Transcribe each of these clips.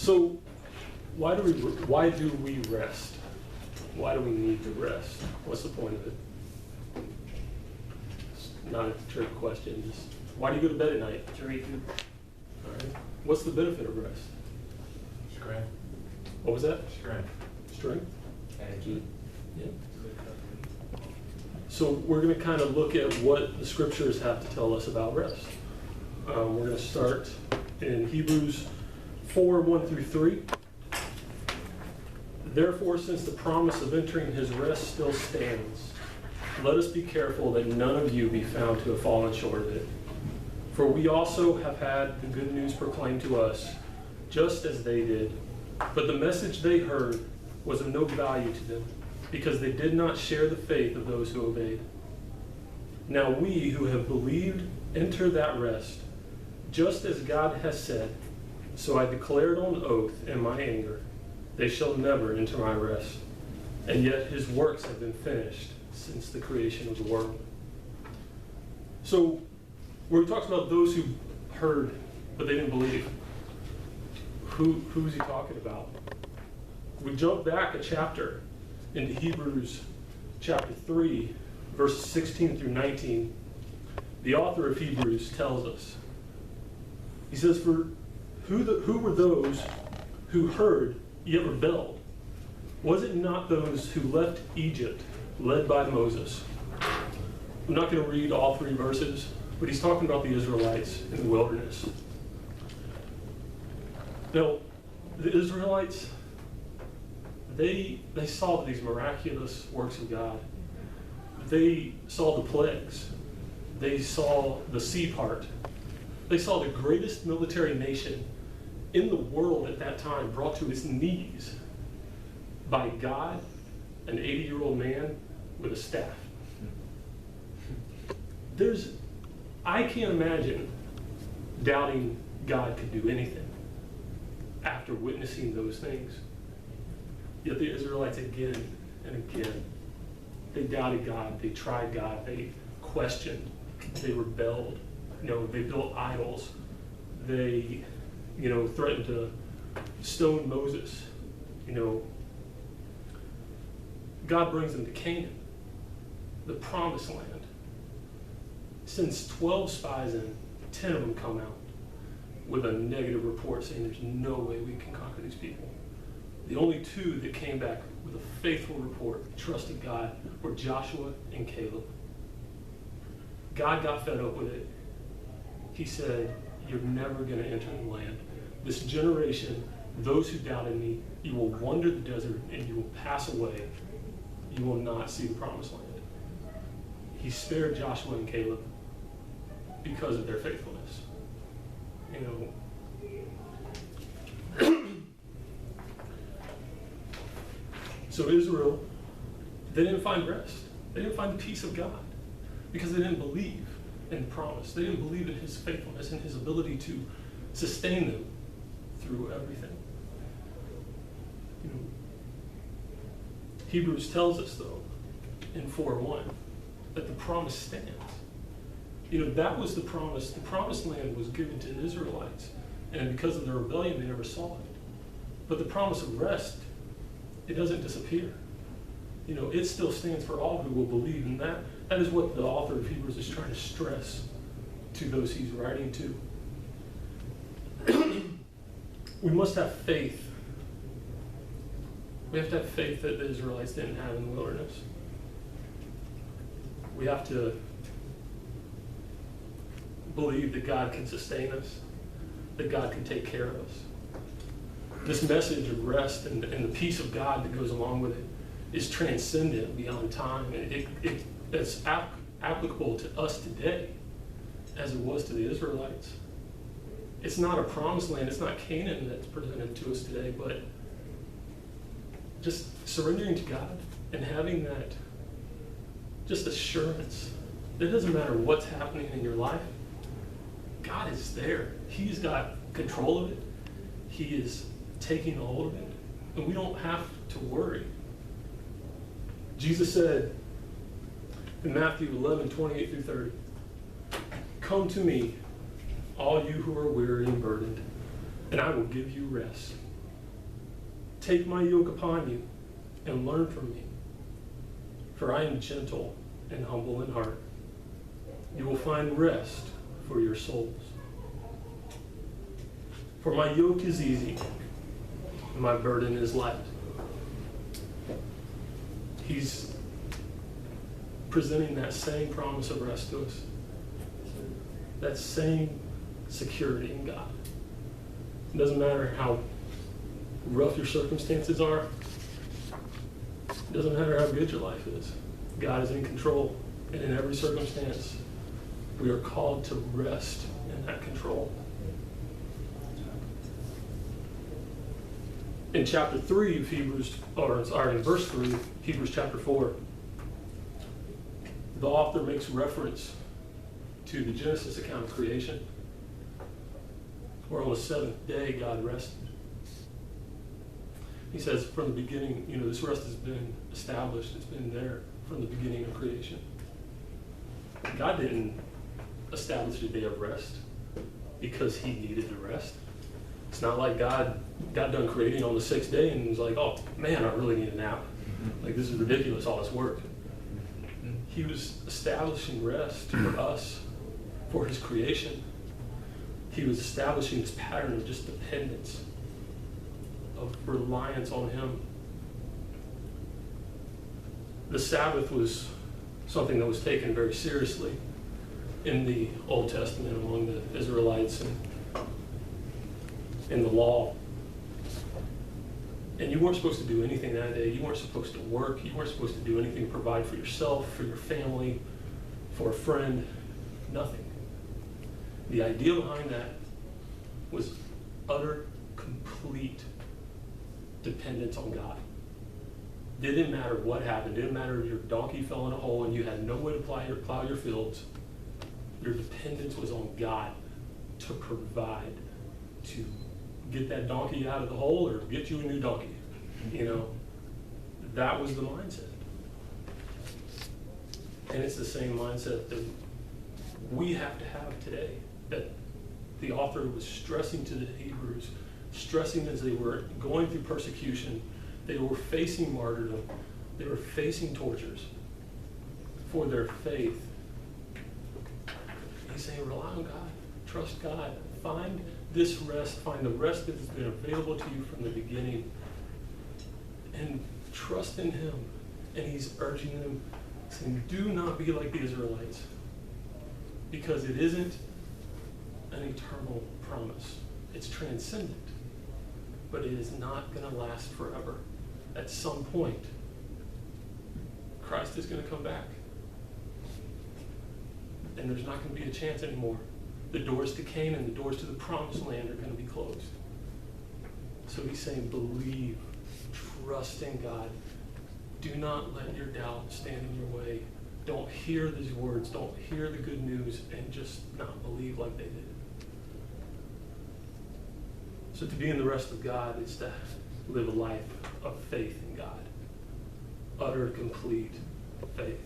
So why do we rest? Why do we need to rest? What's the point of it? It's not a trick question. Just why do you go to bed at night? To recoup. All right. What's the benefit of rest? Strength. What was that? Strength. Strength. Energy. Yeah. So we're going to kind of look at what the scriptures have to tell us about rest. We're going to start in Hebrews 4:1-3. Therefore, since the promise of entering his rest still stands, let us be careful that none of you be found to have fallen short of it. For we also have had the good news proclaimed to us, just as they did. But the message they heard was of no value to them, because they did not share the faith of those who obeyed. Now we who have believed enter that rest, just as God has said, so I declared on oath in my anger, they shall never enter my rest. And yet his works have been finished since the creation of the world. So, where he talks about those who heard, but they didn't believe, who's he talking about? We jump back a chapter into Hebrews chapter 3, verses 16-19. The author of Hebrews tells us, he says, for who were those who heard yet rebelled? Was it not those who left Egypt, led by Moses? I'm not going to read all 3 verses, but he's talking about the Israelites in the wilderness. Now, the Israelites, they saw these miraculous works of God. They saw the plagues. They saw the sea part. They saw the greatest military nation in the world at that time brought to its knees by God, an 80-year-old man with a staff. I can't imagine doubting God could do anything after witnessing those things. Yet the Israelites again and again, they doubted God, they tried God, they questioned, they rebelled, they built idols, they threatened to stone Moses. God brings them to Canaan, the promised land. Sends 12 spies in, 10 of them come out with a negative report saying there's no way we can conquer these people. The only 2 that came back with a faithful report, trusted God, were Joshua and Caleb. God got fed up with it. He said, you're never going to enter the land. This generation, those who doubted me, you will wander the desert and you will pass away. You will not see the promised land. He spared Joshua and Caleb because of their faithfulness. So Israel, they didn't find rest. They didn't find the peace of God because they didn't believe in the promise. They didn't believe in his faithfulness and his ability to sustain them through everything. Hebrews tells us, though, in 4:1, that the promise stands. That was the promise. The promised land was given to the Israelites, and because of their rebellion, they never saw it. But the promise of rest, it doesn't disappear. It still stands for all who will believe, and that is what the author of Hebrews is trying to stress to those he's writing to. We must have faith. We have to have faith that the Israelites didn't have in the wilderness. We have to believe that God can sustain us, that God can take care of us. This message of rest and the peace of God that goes along with it is transcendent beyond time. It's applicable to us today as it was to the Israelites. It's not a promised land. It's not Canaan that's presented to us today, but just surrendering to God and having that just assurance. It doesn't matter what's happening in your life. God is there. He's got control of it. He is taking hold of it. And we don't have to worry. Jesus said in Matthew 11:28-30, "Come to me, all you who are weary and burdened, and I will give you rest. Take my yoke upon you and learn from me, for I am gentle and humble in heart. You will find rest for your souls. For my yoke is easy, and my burden is light. He's presenting that same promise of rest to us, that same security in God. It doesn't matter how rough your circumstances are. It doesn't matter how good your life is. God is in control, and in every circumstance, we are called to rest in that control. In chapter 3 of Hebrews, in verse 3, Hebrews chapter 4, the author makes reference to the Genesis account of creation, where on the seventh day God rested. He says from the beginning, this rest has been established. It's been there from the beginning of creation. God didn't establish a day of rest because he needed to rest. It's not like God got done creating on the sixth day and was like, oh man, I really need a nap. Like, this is ridiculous, all this work. He was establishing rest for us, for his creation. He was establishing this pattern of just dependence, of reliance on him. The Sabbath was something that was taken very seriously in the Old Testament among the Israelites and in the law. And you weren't supposed to do anything that day. You weren't supposed to work. You weren't supposed to do anything to provide for yourself, for your family, for a friend. Nothing. The idea behind that was utter, complete dependence on God. Didn't matter what happened. Didn't matter if your donkey fell in a hole and you had no way to plow your fields. Your dependence was on God to provide, to get that donkey out of the hole or get you a new donkey. That was the mindset. And it's the same mindset that we have to have today, that the author was stressing to the Hebrews, stressing as they were going through persecution, they were facing martyrdom, they were facing tortures for their faith. He's saying, rely on God, trust God, find this rest, find the rest that has been available to you from the beginning, and trust in him. And he's urging them, saying, do not be like the Israelites, because it isn't an eternal promise. It's transcendent, but it is not going to last forever. At some point, Christ is going to come back, and there's not going to be a chance anymore. The doors to Canaan, the doors to the promised land are going to be closed. So he's saying, believe, trust in God. Do not let your doubt stand in your way. Don't hear these words. Don't hear the good news and just not believe like they did. So to be in the rest of God is to live a life of faith in God. Utter, complete faith.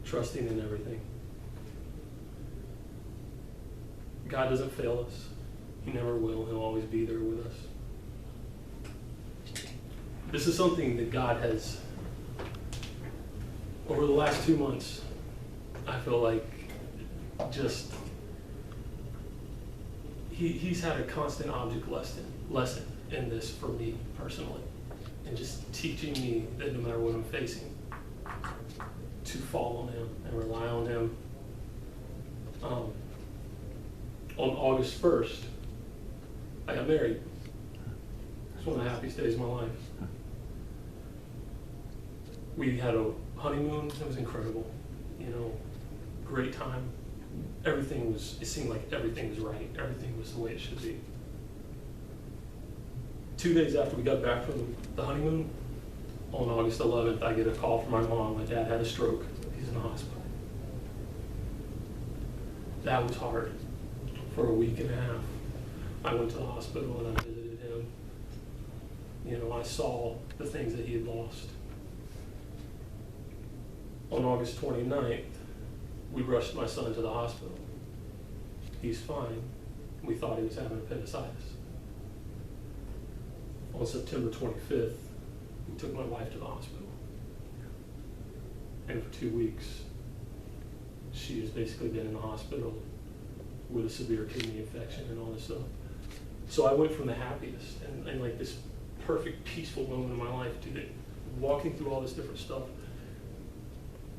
Trusting in everything. God doesn't fail us. He never will. He'll always be there with us. This is something that God has, over the last 2 months, I feel like just, he's had a constant object lesson in this for me personally. And just teaching me that no matter what I'm facing, to fall on him and rely on him. On August 1st, I got married. It's one of the happiest days of my life. We had a honeymoon. It was incredible. Great time. It seemed like everything was right. Everything was the way it should be. 2 days after we got back from the honeymoon, on August 11th, I get a call from my mom. My dad had a stroke. He's in the hospital. That was hard. For a week and a half, I went to the hospital and I visited him. I saw the things that he had lost. On August 29th, we rushed my son to the hospital. He's fine. We thought he was having appendicitis. on September 25th, we took my wife to the hospital. And for 2 weeks, she has basically been in the hospital with a severe kidney infection and all this stuff. So I went from the happiest and like this perfect, peaceful moment in my life to walking through all this different stuff.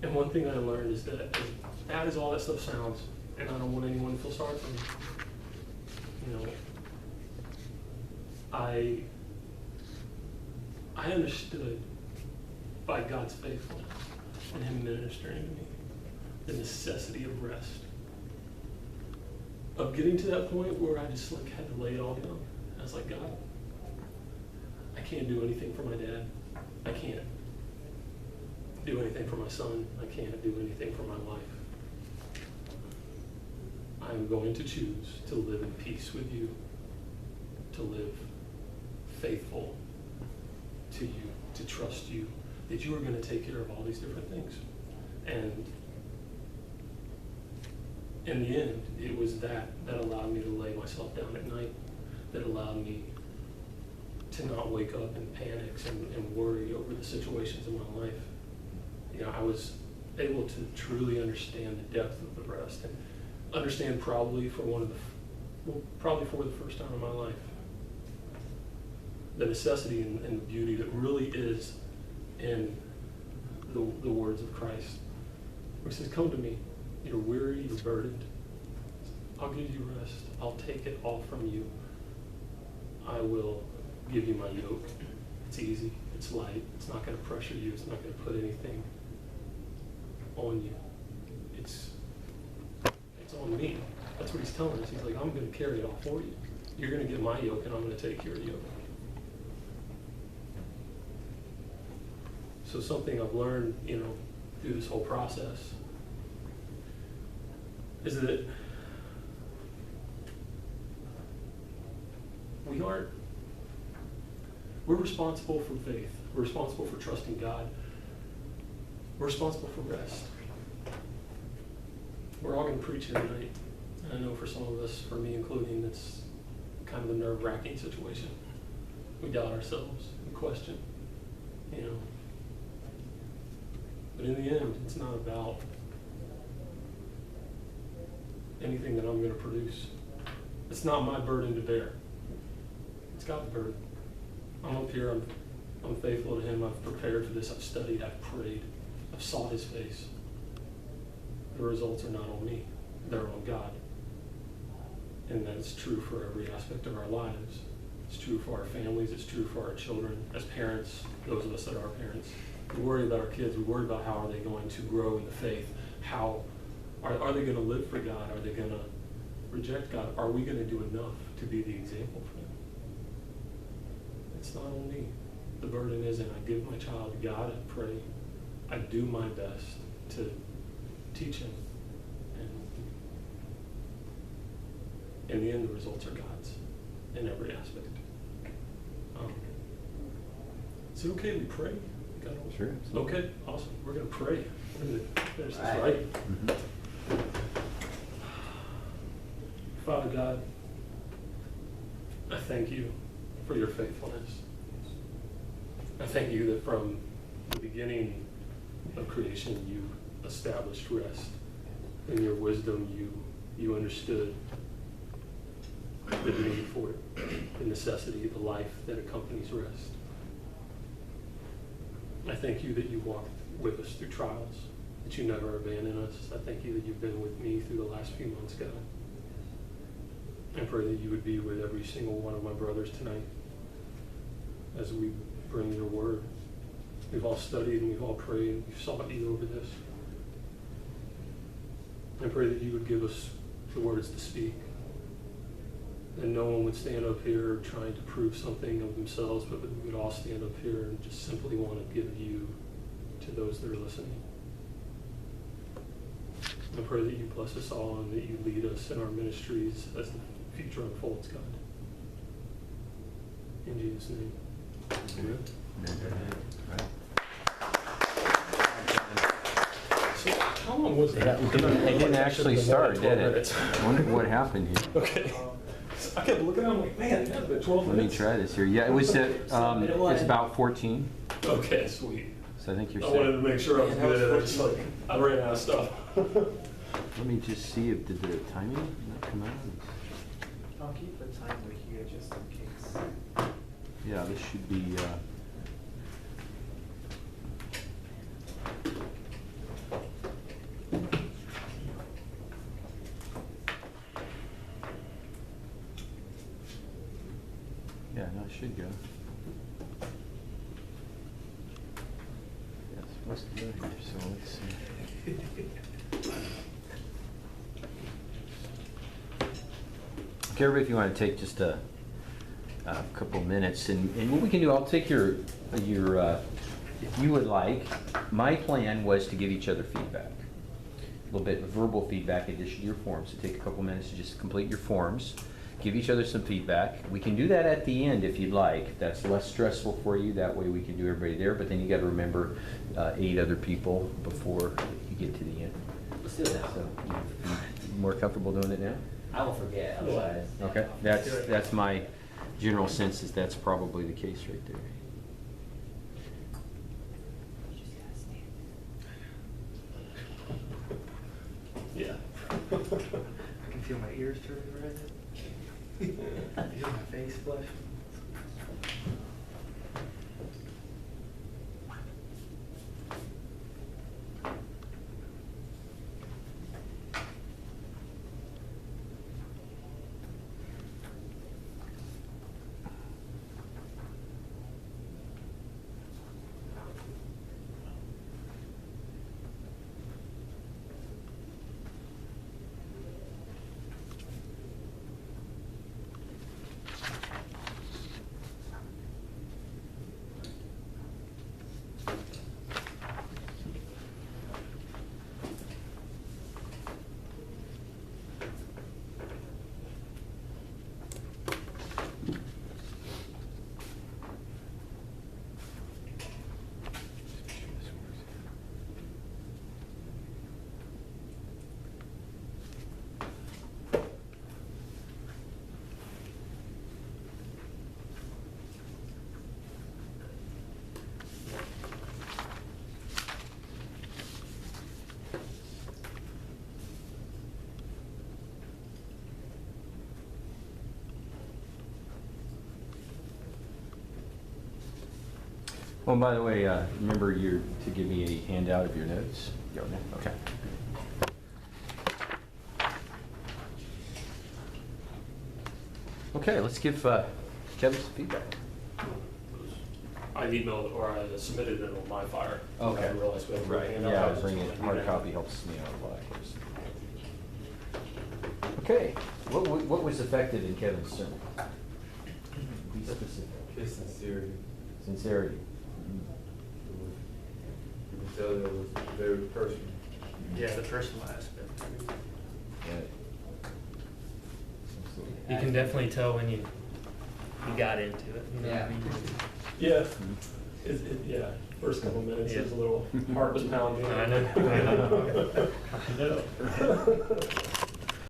And one thing I learned is that as bad as all that stuff sounds, and I don't want anyone to feel sorry for me, you know, I understood by God's faithfulness and Him ministering to me the necessity of rest. Of getting to that point where I just like had to lay it all down. I was like, God, I can't do anything for my dad. I can't do anything for my son. I can't do anything for my wife. I'm going to choose to live in peace with you, to live faithful to you, to trust you, that you are going to take care of all these different things. And in the end, it was that allowed me to lay myself down at night, that allowed me to not wake up in panics and worry over the situations in my life. You know, I was able to truly understand the depth of the rest and understand probably for the first time in my life, the necessity and the beauty that really is in the words of Christ. Where He says, come to me, you're weary, you're burdened. I'll give you rest. I'll take it all from you. I will give you my yoke. It's easy, it's light, it's not going to pressure you, it's not going to put anything on you. It's on me. That's what He's telling us. He's like, I'm going to carry it all for you. You're going to get my yoke and I'm going to take your yoke. So something I've learned, you know, through this whole process is that we're responsible for faith. We're responsible for trusting God. We're responsible for rest. We're all going to preach here tonight. And I know for some of us, for me including, it's kind of a nerve-wracking situation. We doubt ourselves, we question, you know. But in the end, it's not about anything that I'm going to produce. It's not my burden to bear. It's God's burden. I'm up here, I'm faithful to Him, I've prepared for this, I've studied, I've prayed, I've sought His face. The results are not on me, they're on God. And that's true for every aspect of our lives. It's true for our families, it's true for our children. As parents, those of us that are parents, we worry about our kids, we worry about how are they going to grow in the faith, how are they going to live for God, are they going to reject God, are we going to do enough to be the example for them? It's not on me. The burden isn't. I give my child to God, I pray, I do my best to teach him, and in the end the results are God's in every aspect. Is it okay we pray? Sure. Okay, awesome. We're going to pray. We're going to finish this right. Mm-hmm. Father God, I thank you for your faithfulness. I thank you that from the beginning of creation you established rest. In your wisdom you understood the need for it, the necessity, the life that accompanies rest. I thank you that you walked with us through trials, that you never abandon us. I thank you that you've been with me through the last few months, God. I pray that you would be with every single one of my brothers tonight as we bring your word. We've all studied and we've all prayed and we've sought you over this. I pray that you would give us the words to speak, that no one would stand up here trying to prove something of themselves, but that we would all stand up here and just simply want to give you to those that are listening. I pray that you bless us all and that you lead us in our ministries as the future unfolds, God. In Jesus' name. Amen. So how long was it? It didn't actually start, did it? I wonder what happened here. Okay. I kept looking at it, I'm like, man, it had been 12 Let me minutes. try this here. Yeah, it was it's about 14. Okay, sweet. So I think you're I wanted to set. make sure I was Yeah, that was good. I just 14. like, I ran out of stuff. Let me just see if did the timing not come out. I'll keep the timer here just in case. Yeah, this should be. Yeah, no, it should go. Yeah, it's supposed to go here, so let's see. Okay, everybody, if you want to take just a couple minutes, and what we can do, I'll take your, if you would like, my plan was to give each other feedback. A little bit of verbal feedback in addition to your forms. So take a couple minutes to just complete your forms, give each other some feedback. We can do that at the end if you'd like. If that's less stressful for you. That way we can do everybody there, but then you got to remember 8 other people before you get to the end. Let's do it now. So, you more comfortable doing it now? I will forget otherwise. Okay, that's my general sense is that's probably the case right there. Yeah. I can feel my ears turning red. Feel my face flush. Oh, and by the way, remember to give me a handout of your notes. Okay. Okay, let's give Kevin some feedback. I emailed or I submitted it on my fire. Okay. I realized we had to Right, hand out. yeah, I just bring wanted it, to do hard that. copy helps me out a lot, of course. Okay, what was affected in Kevin's sermon? Be specific. His sincerity. Sincerity. You can tell that it was very personal. Yeah, the personal aspect. Right. Absolutely. You can definitely tell when you got into it. You know what I Yeah. mean? Yeah. Yeah. First couple minutes, it was a little, heart was pounding. I know. I know.